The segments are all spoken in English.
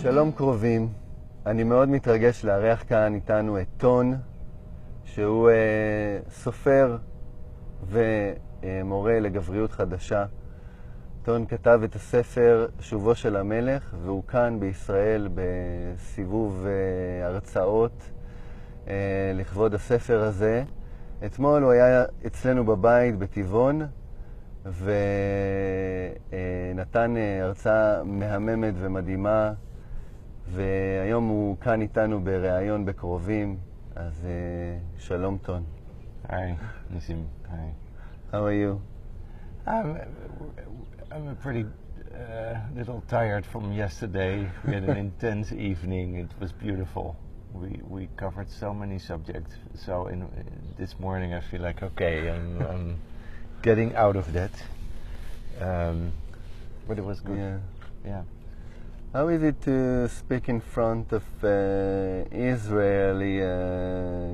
שלום קרובים, אני מאוד מתרגש לארח כאן איתנו את טון, שהוא סופר ומורה לגבריות חדשה. טון כתב את הספר שובו של המלך, והוא כאן בישראל בסיבוב הרצאות לכבוד הספר הזה. אתמול הוא היה אצלנו בבית בטבעון, ונתן הרצאה מהממת ומדהימה, והיום הוא כאן איתנו בראיון בקרובים. אז שלום טון. Hi, Nissim. Hi. How are you? I'm a pretty little tired from yesterday. We had an intense evening. It was beautiful. We covered so many subjects. So this morning I feel like okay, I'm getting out of that. But it was good. Yeah. How is it to speak in front of Israeli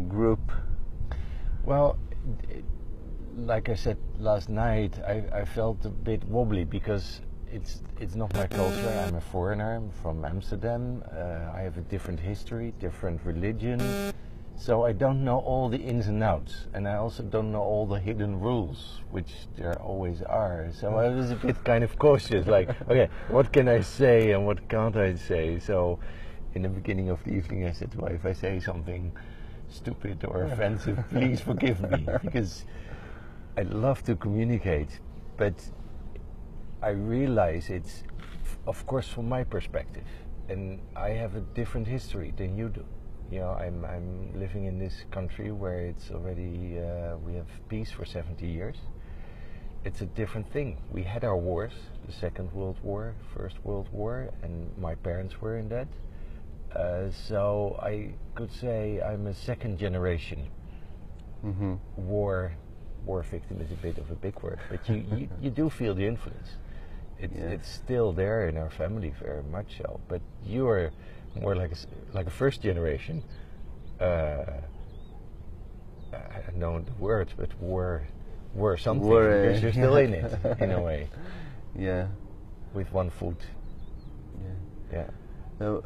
group? Well, like I said last night, I felt a bit wobbly because it's not my culture. I'm a foreigner. I'm from Amsterdam. I have a different history, different religion. So I don't know all the ins and outs, and I also don't know all the hidden rules, which there always are. So I was a bit kind of cautious, like, okay, what can I say and what can't I say? So in the beginning of the evening I said, well, if I say something stupid or offensive, please forgive me, because I love to communicate, but I realize it's, of course, from my perspective, and I have a different history than you do. You know, I'm living in this country where it's already, we have peace for 70 years. It's a different thing. We had our wars, the Second World War, First World War, and my parents were in that. So I could say I'm a second generation war victim. Is a bit of a big word, but you do feel the influence. It's still there in our family, very much so. But you are more like a first generation. I don't know the words, but war something, because you're still in it in a way. Yeah. With one foot. Yeah. So,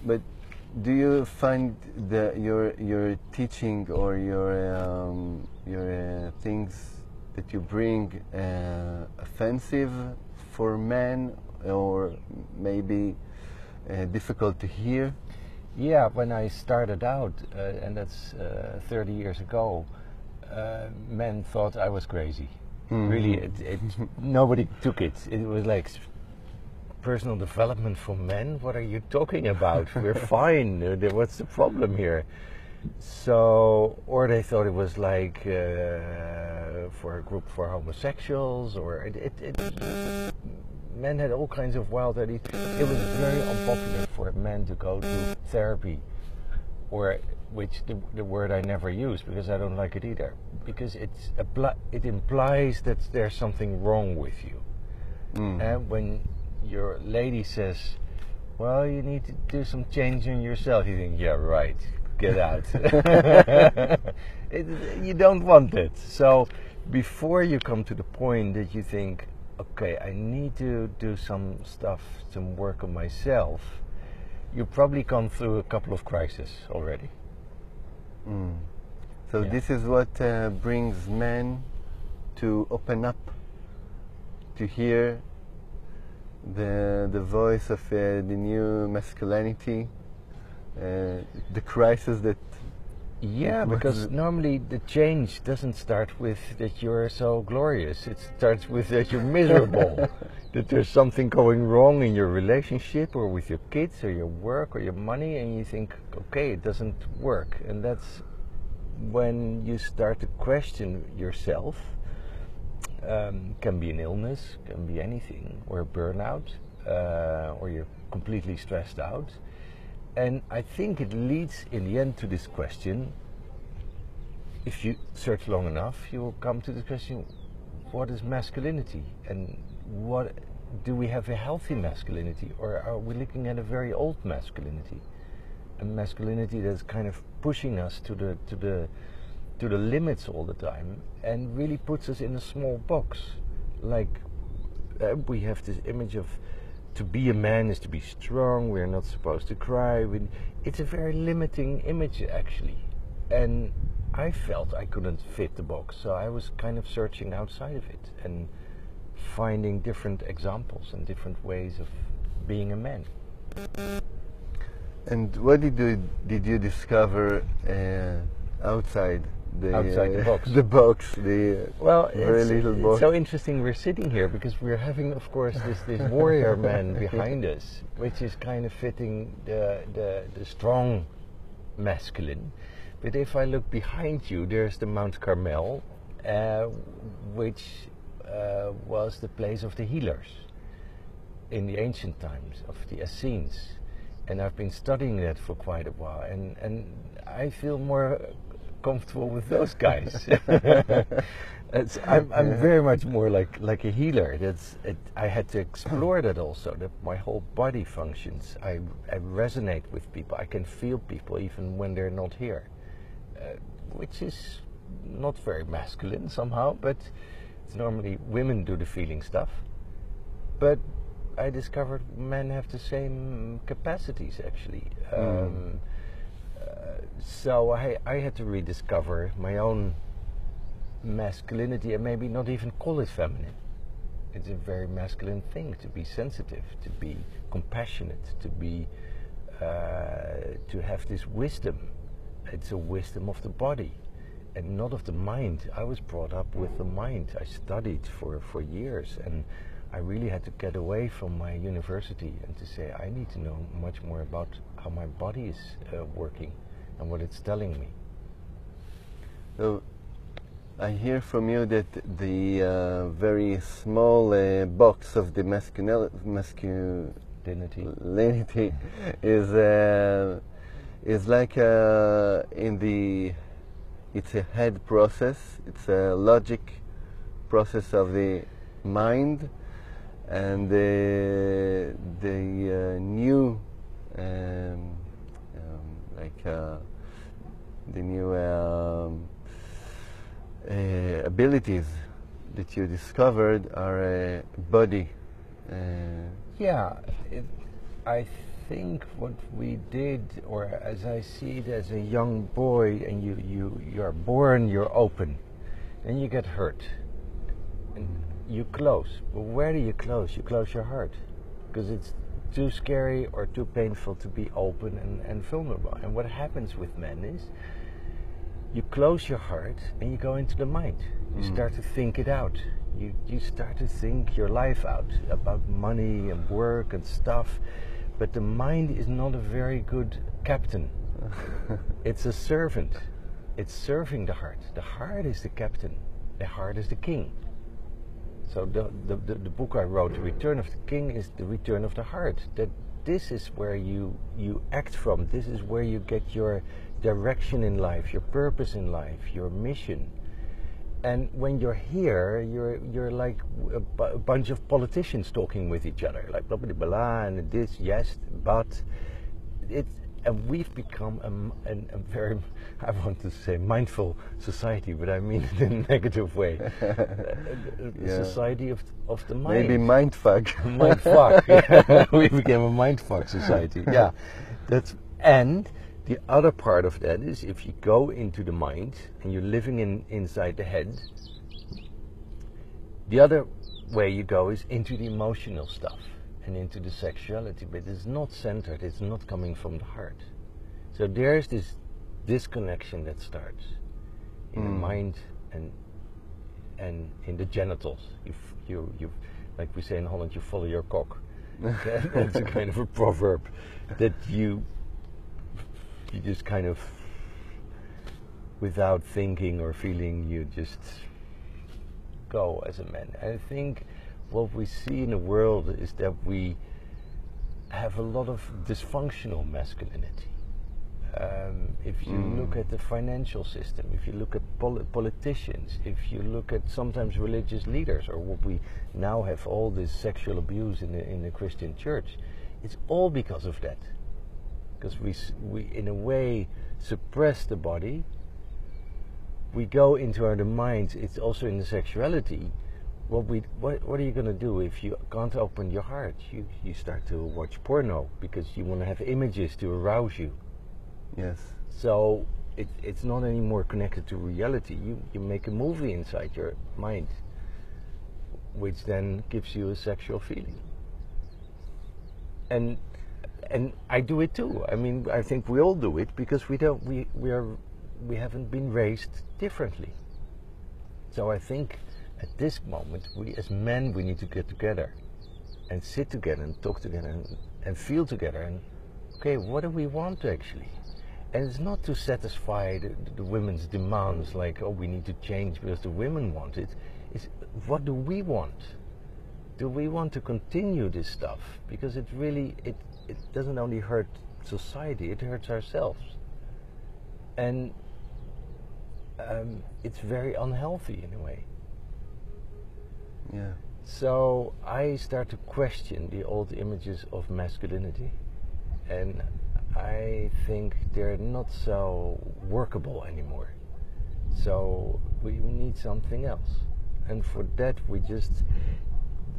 but do you find that your teaching or your things that you bring offensive for men, or maybe difficult to hear? Yeah, when I started out, and that's 30 years ago, men thought I was crazy. Really, nobody took it. It was like personal development for men. What are you talking about? We're fine. What's the problem here? So, or they thought it was like for a group for homosexuals, or men had all kinds of wild ideas. It was very unpopular for men to go to therapy, or which the word I never use because I don't like it either, because it implies that there's something wrong with you. And when your lady says, well, you need to do some change in yourself, you think, yeah, right, get out. You don't want it. So before you come to the point that you think, okay, I need to do some stuff, some work on myself, you probably gone through a couple of crises already. So this is what brings men to open up, to hear the voice of the new masculinity, the crisis that... Yeah, because normally the change doesn't start with that you're so glorious. It starts with that you're miserable, that there's something going wrong in your relationship or with your kids or your work or your money, and you think, okay, it doesn't work. And that's when you start to question yourself. Can be an illness, can be anything, or a burnout, or you're completely stressed out. And I think it leads in the end to this question. If you search long enough, you will come to the question, what is masculinity? And what do we have a healthy masculinity, or are we looking at a very old masculinity? A masculinity that's kind of pushing us to the limits all the time and really puts us in a small box. Like we have this image of to be a man is to be strong. We're not supposed to cry. It's a very limiting image, actually. And I felt I couldn't fit the box, so I was kind of searching outside of it and finding different examples and different ways of being a man. And what did you discover outside the box? The box, the very little box. It's so interesting. We're sitting here because we're having, of course, this warrior man behind us, which is kind of fitting the strong masculine. But if I look behind you, there's the Mount Carmel, which was the place of the healers in the ancient times, of the Essenes. And I've been studying that for quite a while, and I feel more comfortable with those guys. I'm very much more like a healer. I had to explore that also, that my whole body functions. I resonate with people. I can feel people even when they're not here, which is not very masculine somehow, but it's normally women do the feeling stuff. But I discovered men have the same capacities, actually. So I had to rediscover my own masculinity, and maybe not even call it feminine. It's a very masculine thing to be sensitive, to be compassionate, to have this wisdom. It's a wisdom of the body and not of the mind. I was brought up with the mind. I studied for years, and I really had to get away from my university and to say, I need to know much more about how my body is working and what it's telling me. So I hear from you that the very small box of the masculinity is like it's a head process. It's a logic process of the mind, and the new the new abilities that you discovered are body. I think what we did, or as I see it as a young boy, and you're born, you're open, then you get hurt, and you close. But where do you close? You close your heart, because it's too scary or too painful to be open and vulnerable. And what happens with men is you close your heart and you go into the mind. You start to think it out. You start to think your life out about money and work and stuff. But the mind is not a very good captain. It's a servant. It's serving the heart. The heart is the captain. The heart is the king. So the book I wrote, The Return of the King, is the return of the heart. That this is where you act from. This is where you get your direction in life, your purpose in life, your mission. And when you're here, you're like a bunch of politicians talking with each other, like blah blah blah, and this, yes, but and we've become a very, I want to say, mindful society, but I mean it in a negative way. Society of the mind. Maybe mindfuck. Mindfuck. Yeah. We became a mindfuck society. Yeah, and the other part of that is, if you go into the mind and you're living inside the head, the other way you go is into the emotional stuff and into the sexuality, but it's not centered, it's not coming from the heart. So there's this disconnection that starts in the mind and in the genitals. You like we say in Holland, you follow your cock. That's a kind of a proverb that you just kind of, without thinking or feeling, you just go as a man. I think what we see in the world is that we have a lot of dysfunctional masculinity. If you look at the financial system, if you look at politicians, if you look at sometimes religious leaders, or what we now have, all this sexual abuse in the Christian church, it's all because of that. Because we in a way suppress the body. We go into our mind. It's also in the sexuality, what are you going to do if you can't open your heart? You start to watch porno because you want to have images to arouse you. Yes. So it's not anymore connected to reality. You make a movie inside your mind, which then gives you a sexual feeling. And I do it too. I mean, I think we all do it because we haven't been raised differently. So I think at this moment, we as men, we need to get together and sit together and talk together and feel together and, okay, what do we want actually? And it's not to satisfy the women's demands like, oh, we need to change because the women want it. It's what do we want? Do we want to continue this stuff? Because it really, it doesn't only hurt society, it hurts ourselves. And it's very unhealthy in a way. Yeah. So I start to question the old images of masculinity, and I think they're not so workable anymore. So we need something else. And for that we just,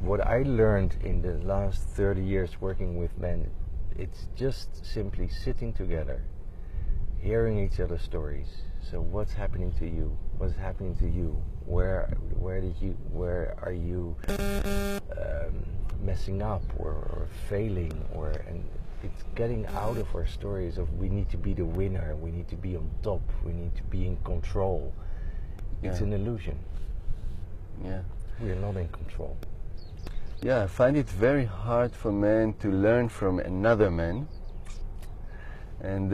what I learned in the last 30 years working with men, it's just simply sitting together, hearing each other's stories. So what's happening to you? What's happening to you? Where are you messing up or failing? And it's getting out of our stories of we need to be the winner, we need to be on top, we need to be in control. Yeah. It's an illusion. Yeah. We are not in control. Yeah, I find it very hard for men to learn from another man. And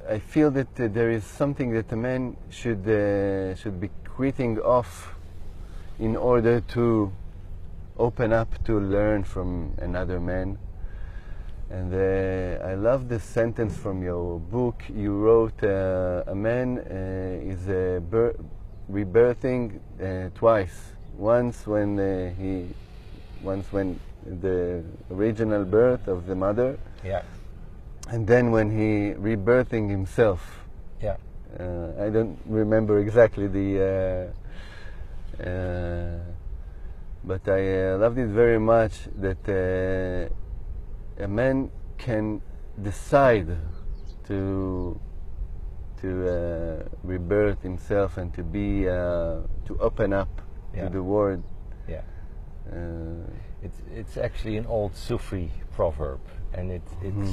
I feel that there is something that a man should be quitting off in order to open up to learn from another man. And I love the sentence from your book. You wrote, a man is rebirthing twice. Once when the original birth of the mother. Yeah. And then when he rebirthing himself. Yeah. I don't remember exactly but I loved it very much that a man can decide to rebirth himself and to be to open up to the world. Yeah. It's actually an old Sufi proverb, and it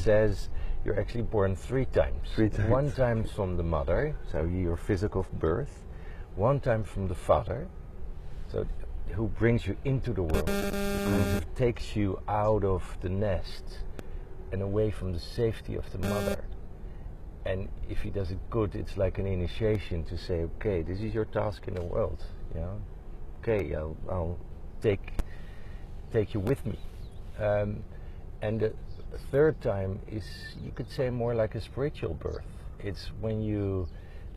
says you're actually born 3 times. 3 times. 1 time from the mother, so your physical birth. 1 time from the father, so who brings you into the world, who takes you out of the nest and away from the safety of the mother. And if he does it good, it's like an initiation to say, okay, this is your task in the world. You know? Okay, I'll take you with me. And the 3rd time is, you could say, more like a spiritual birth. It's when you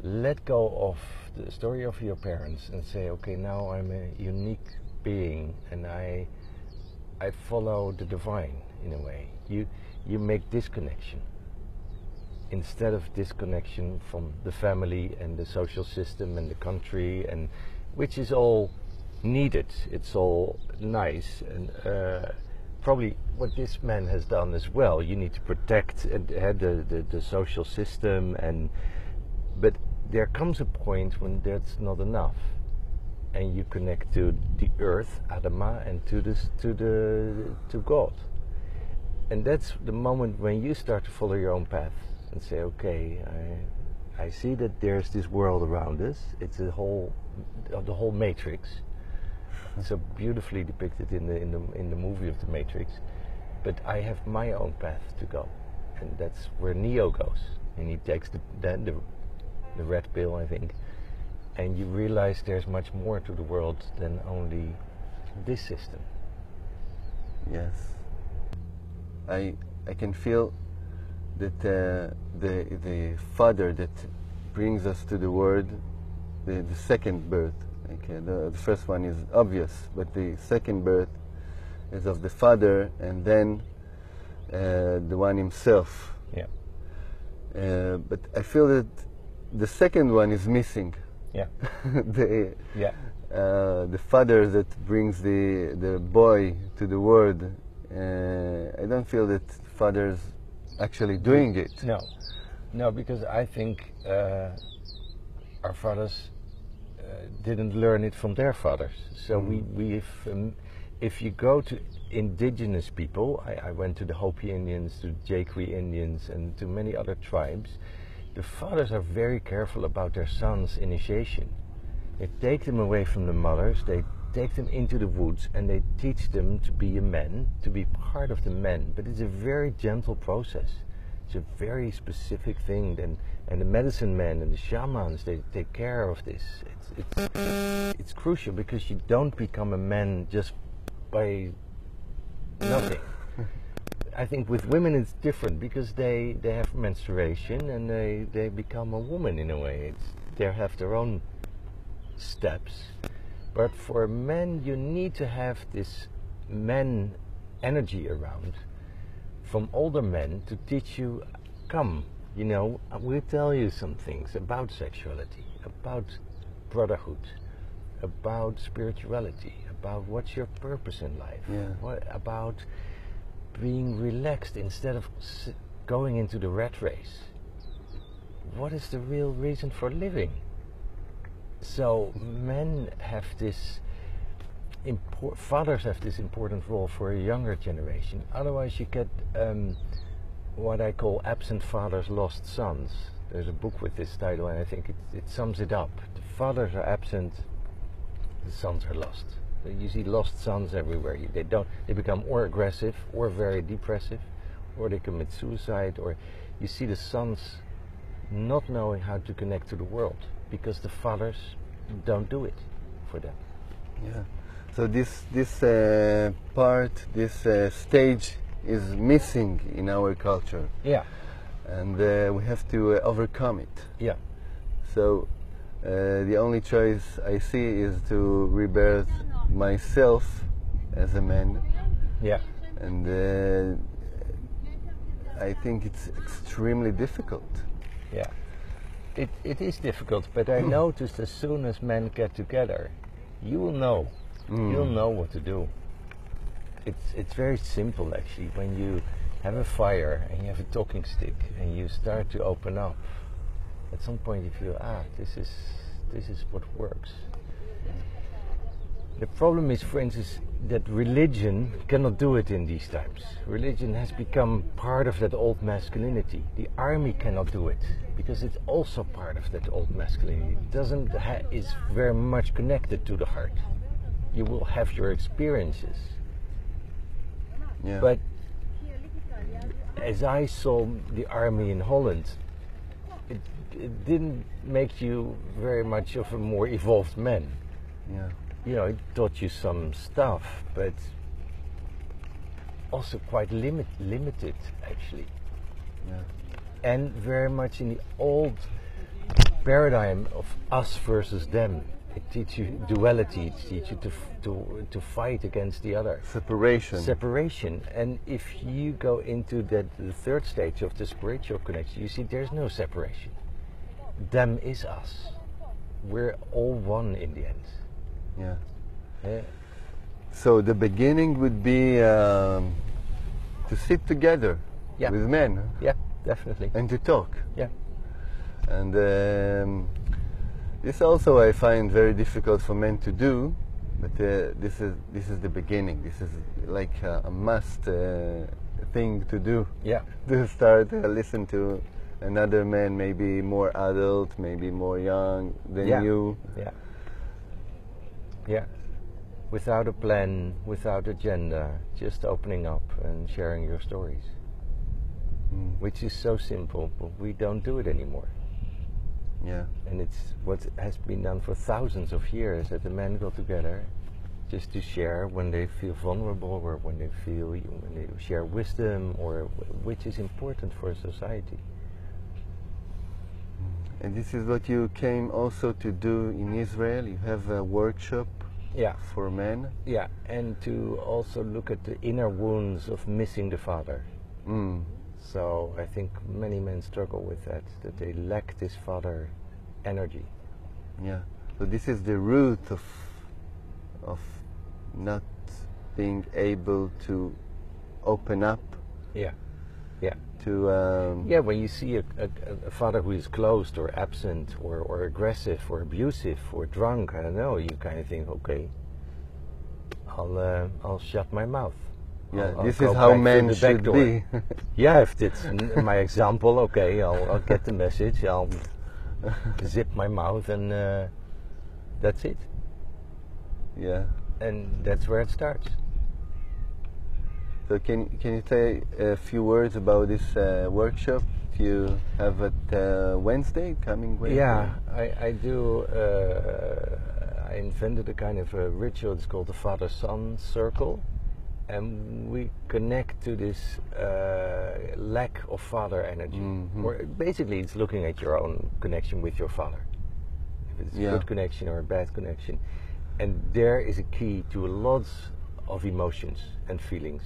let go of the story of your parents and say, okay, now I'm a unique being and I follow the divine in a way. You make this connection instead of disconnection from the family and the social system and the country, and which is all needed. It's all nice, and probably what this man has done as well. You need to protect and the social system, but there comes a point when that's not enough, and you connect to the earth, Adama, and to God, and that's the moment when you start to follow your own path and say, okay, I see that there's this world around us. It's the whole matrix. So beautifully depicted in the movie of the Matrix, but I have my own path to go, and that's where Neo goes, and he takes the red pill, I think, and you realize there's much more to the world than only this system. Yes, I can feel that the father that brings us to the world, the second birth. Okay, the first one is obvious, but the second birth is of the father, and then the one himself. Yeah. But I feel that the second one is missing. Yeah. the father that brings the boy to the world, I don't feel that fathers actually doing it. No, because I think our fathers didn't learn it from their fathers. So if you go to indigenous people, I went to the Hopi Indians, to Jaquai Indians, and to many other tribes. The fathers are very careful about their sons' initiation. They take them away from the mothers, they take them into the woods, and they teach them to be a man, to be part of the men. But it's a very gentle process. It's a very specific thing, and the medicine men and the shamans, they take care of this. It's crucial, because you don't become a man just by nothing. I think with women it's different, because they have menstruation and they become a woman in a way. They have their own steps. But for men, you need to have this man energy around from older men to teach you, come, you know, we'll tell you some things about sexuality, about brotherhood, about spirituality, about what's your purpose in life, about being relaxed instead of going into the rat race. What is the real reason for living? So men have this, fathers have this important role for a younger generation. Otherwise you get what I call absent fathers, lost sons. There's a book with this title, and I think it sums it up. The fathers are absent, the sons are lost. You see lost sons everywhere. They become or aggressive, or very depressive, or they commit suicide, or you see the sons not knowing how to connect to the world because the fathers don't do it for them. Yeah. So this part, this stage is missing in our culture. Yeah. And we have to overcome it. Yeah. So the only choice I see is to rebirth myself as a man. Yeah. And I think it's extremely difficult. Yeah. It is difficult, but I noticed as soon as men get together, you will know. You'll know what to do. It's very simple actually. When you have a fire and you have a talking stick and you start to open up, at some point you feel, this is what works. The problem is, for instance, that religion cannot do it in these times. Religion has become part of that old masculinity. The army cannot do it because it's also part of that old masculinity. It is very much connected to the heart. You will have your experiences. Yeah. But as I saw the army in Holland, it didn't make you very much of a more evolved man. Yeah. You know, it taught you some stuff, but also quite limited actually. Yeah. And very much in the old paradigm of us versus them. It teaches you duality, it teaches you to fight against the other. Separation. And if you go into the third stage of the spiritual connection, you see there's no separation. Them is us. We're all one in the end. Yeah. So the beginning would be to sit together with men. Yeah, definitely. And to talk. Yeah. And this also I find very difficult for men to do, but this is the beginning. This is like a must thing to do. Yeah. To start listen to another man, maybe more adult, maybe more young than you. Yeah. Yeah. Without a plan, without agenda, just opening up and sharing your stories. Which is so simple, but we don't do it anymore. Yeah. And it's what has been done for thousands of years, that the men go together just to share when they feel vulnerable, or when they share wisdom, or which is important for society. And this is what you came also to do in Israel. You have a workshop for men. Yeah, and to also look at the inner wounds of missing the father. So I think many men struggle with that they lack this father energy. Yeah. So this is the root of not being able to open up. Yeah, yeah. To when you see a father who is closed or absent or aggressive or abusive or drunk, I don't know, you kind of think, okay, I'll shut my mouth. Yeah, I'll this go is how back to men the back should door. be. Yeah, if it's my example, okay, I'll get the message, I'll zip my mouth and that's it. Yeah. And that's where it starts. So can you say a few words about this workshop you have at Wednesday, coming Wednesday? Yeah, I do. I invented a kind of a ritual. It's called the Father-Son Circle, and we connect to this lack of father energy. Mm-hmm. Or basically, it's looking at your own connection with your father. If it's a good connection or a bad connection, and there is a key to lots of emotions and feelings.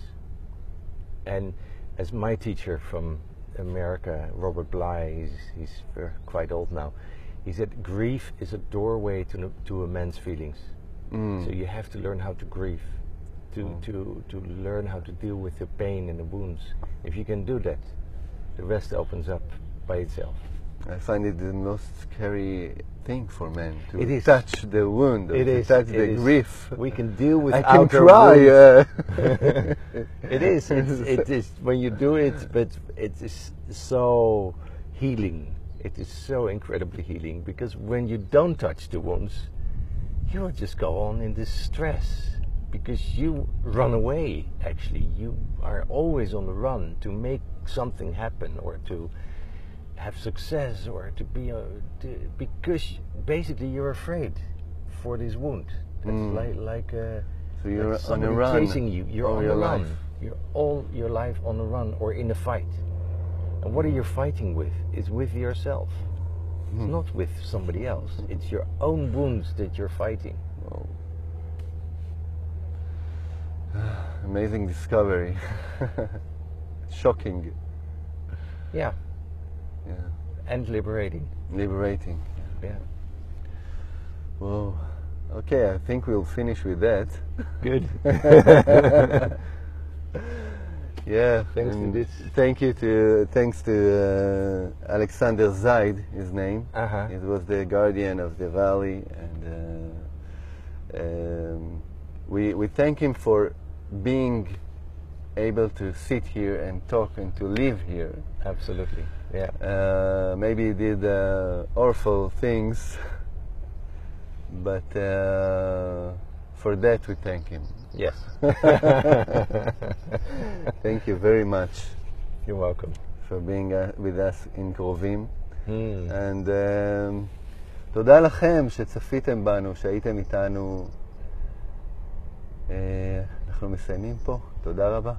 And as my teacher from America, Robert Bly, he's quite old now, he said grief is a doorway to a man's feelings. So you have to learn how to grieve, to learn how to deal with the pain and the wounds. If you can do that, the rest opens up by itself. I find it the most scary thing for men to It touch the wound, to touch the grief. We can deal with. I can try. It is when you do it, but it is so healing. It is so incredibly healing, because when you don't touch the wounds, you will just go on in this stress, because you run away. Actually, you are always on the run to make something happen or to have success or to be because basicly you're afraid for this wound. It's like so you're like on a somebody run chasing you. You're on the run. You're all your life on the run or in a fight. And what are you fighting with? It's with yourself. It's not with somebody else. It's your own wounds that you're fighting. Wow. Amazing discovery. Shocking. Yeah. Yeah. And liberating. Liberating. Yeah. Well, okay, I think we'll finish with that. Good. Yeah. Thanks to this. Thanks to Alexander Zaid, his name. He was the guardian of the valley, and we thank him for being able to sit here and talk and to live here. Absolutely. Yeah. Maybe he did awful things, but for that we thank him. Yes. Thank you very much. You're welcome. For being with us in קרובים. And תודה לכם שצפיתם בנו, שהייתם איתנו. אנחנו מסיימים פה. תודה רבה.